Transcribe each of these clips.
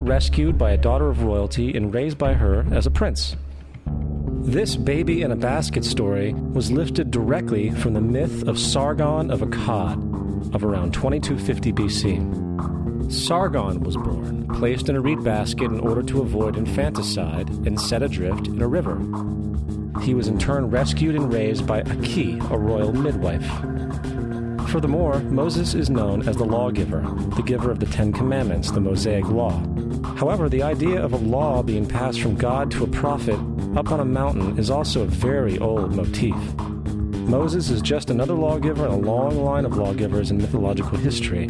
rescued by a daughter of royalty and raised by her as a prince. This baby in a basket story was lifted directly from the myth of Sargon of Akkad of around 2250 BC. Sargon was born, placed in a reed basket in order to avoid infanticide, and set adrift in a river. He was in turn rescued and raised by Aki, a royal midwife. Furthermore, Moses is known as the lawgiver, the giver of the Ten Commandments, the Mosaic Law. However, the idea of a law being passed from God to a prophet up on a mountain is also a very old motif. Moses is just another lawgiver in a long line of lawgivers in mythological history.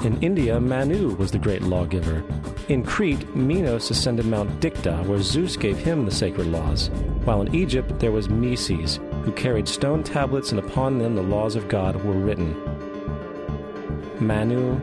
In India, Manu was the great lawgiver. In Crete, Minos ascended Mount Dicta, where Zeus gave him the sacred laws, while in Egypt there was Meses, who carried stone tablets and upon them the laws of God were written. Manu,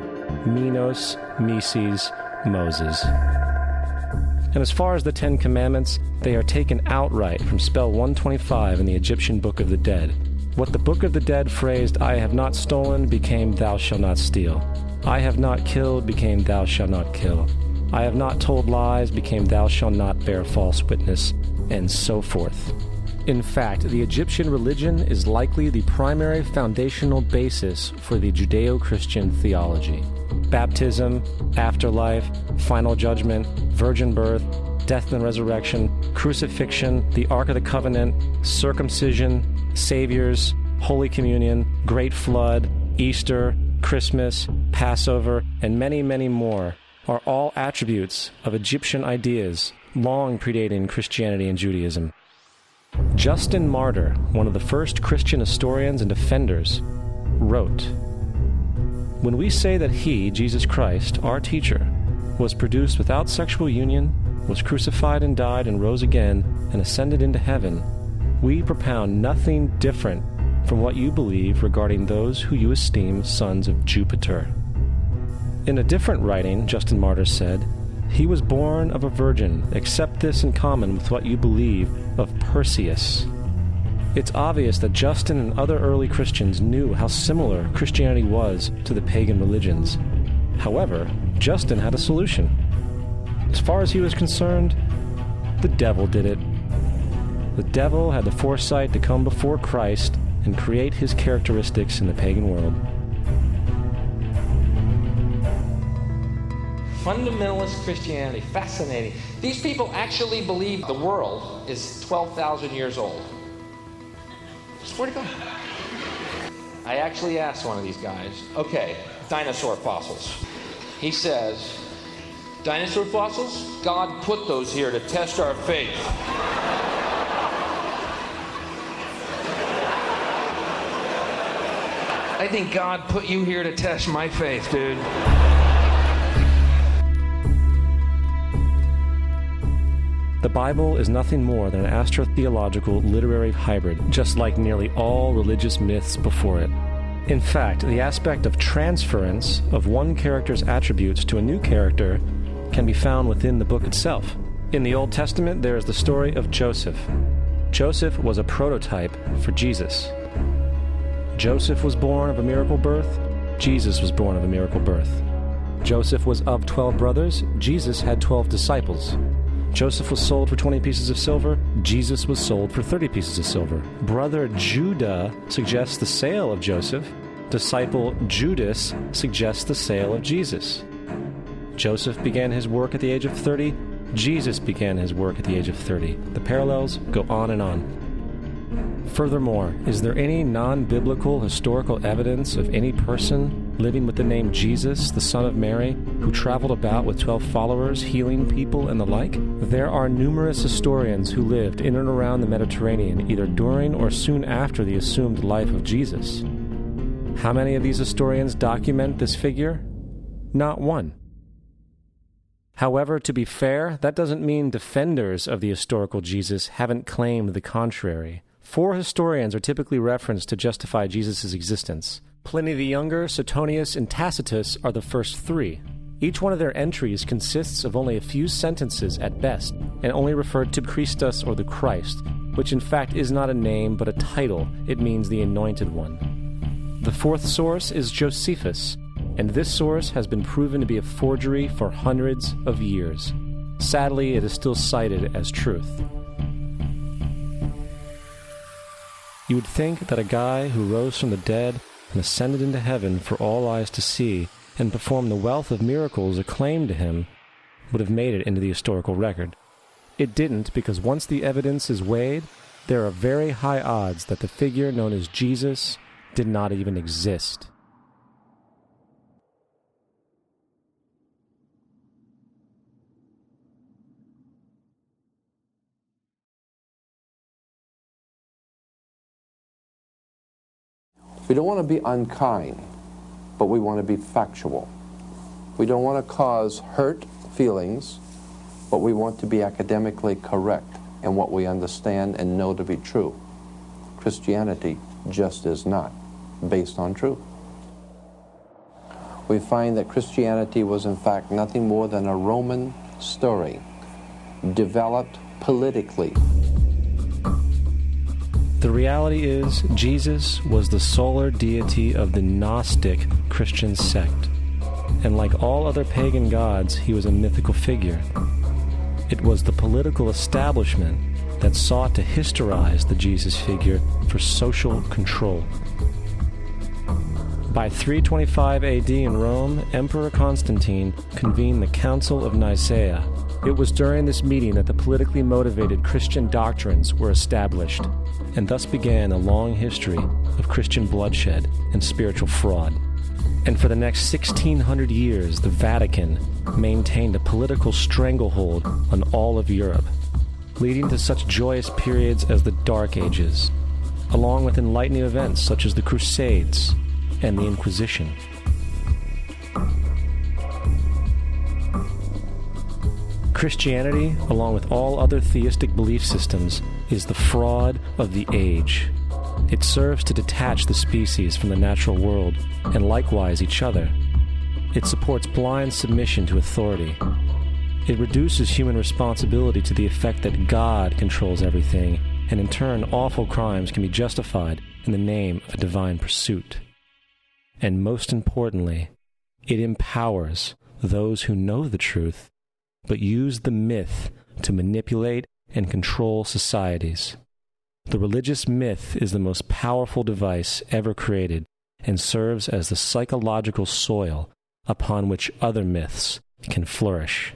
Minos, Meses, Moses. And as far as the Ten Commandments, they are taken outright from spell 125 in the Egyptian Book of the Dead. What the Book of the Dead phrased, "I have not stolen," became "Thou shalt not steal." "I have not killed," became "Thou shalt not kill." "I have not told lies," became "Thou shalt not bear false witness," and so forth. In fact, the Egyptian religion is likely the primary foundational basis for the Judeo-Christian theology. Baptism, afterlife, final judgment, virgin birth, death and resurrection, crucifixion, the Ark of the Covenant, circumcision, saviors, Holy Communion, Great Flood, Easter, Christmas, Passover, and many, many more are all attributes of Egyptian ideas long predating Christianity and Judaism. Justin Martyr, one of the first Christian historians and defenders, wrote, "When we say that he, Jesus Christ, our teacher, was produced without sexual union, was crucified and died and rose again and ascended into heaven, we propound nothing different from what you believe regarding those who you esteem sons of Jupiter." In a different writing, Justin Martyr said, "He was born of a virgin, except this in common with what you believe of Perseus." It's obvious that Justin and other early Christians knew how similar Christianity was to the pagan religions. However, Justin had a solution. As far as he was concerned, the devil did it. The devil had the foresight to come before Christ and create his characteristics in the pagan world. Fundamentalist Christianity, fascinating. These people actually believe the world is 12,000 years old. Swear to God. I actually asked one of these guys, okay, dinosaur fossils. He says, dinosaur fossils? God put those here to test our faith. I think God put you here to test my faith, dude. The Bible is nothing more than an astrotheological literary hybrid, just like nearly all religious myths before it. In fact, the aspect of transference of one character's attributes to a new character can be found within the book itself. In the Old Testament, there is the story of Joseph. Joseph was a prototype for Jesus. Joseph was born of a miracle birth. Jesus was born of a miracle birth. Joseph was of 12 brothers. Jesus had 12 disciples. Joseph was sold for 20 pieces of silver. Jesus was sold for 30 pieces of silver. Brother Judah suggests the sale of Joseph. Disciple Judas suggests the sale of Jesus. Joseph began his work at the age of 30. Jesus began his work at the age of 30. The parallels go on and on. Furthermore, is there any non-biblical historical evidence of any person living with the name Jesus, the son of Mary, who traveled about with 12 followers, healing people and the like? There are numerous historians who lived in and around the Mediterranean, either during or soon after the assumed life of Jesus. How many of these historians document this figure? Not one. However, to be fair, that doesn't mean defenders of the historical Jesus haven't claimed the contrary. 4 historians are typically referenced to justify Jesus' existence. Pliny the Younger, Suetonius, and Tacitus are the first 3. Each one of their entries consists of only a few sentences at best, and only referred to Christus or the Christ, which in fact is not a name but a title. It means the Anointed One. The 4th source is Josephus, and this source has been proven to be a forgery for hundreds of years. Sadly, it is still cited as truth. You would think that a guy who rose from the dead and ascended into heaven for all eyes to see and performed the wealth of miracles acclaimed to him would have made it into the historical record. It didn't, because once the evidence is weighed, there are very high odds that the figure known as Jesus did not even exist. We don't want to be unkind, but we want to be factual. We don't want to cause hurt feelings, but we want to be academically correct in what we understand and know to be true. Christianity just is not based on truth. We find that Christianity was in fact nothing more than a Roman story, developed politically. The reality is, Jesus was the solar deity of the Gnostic Christian sect, and like all other pagan gods, he was a mythical figure. It was the political establishment that sought to historize the Jesus figure for social control. By 325 AD in Rome, Emperor Constantine convened the Council of Nicaea. It was during this meeting that the politically motivated Christian doctrines were established, and thus began a long history of Christian bloodshed and spiritual fraud. And for the next 1600 years, the Vatican maintained a political stranglehold on all of Europe, leading to such joyous periods as the Dark Ages, along with enlightening events such as the Crusades and the Inquisition. Christianity, along with all other theistic belief systems, is the fraud of the age. It serves to detach the species from the natural world, and likewise each other. It supports blind submission to authority. It reduces human responsibility to the effect that God controls everything, and in turn awful crimes can be justified in the name of a divine pursuit. And most importantly, it empowers those who know the truth, but use the myth to manipulate and control societies. The religious myth is the most powerful device ever created and serves as the psychological soil upon which other myths can flourish.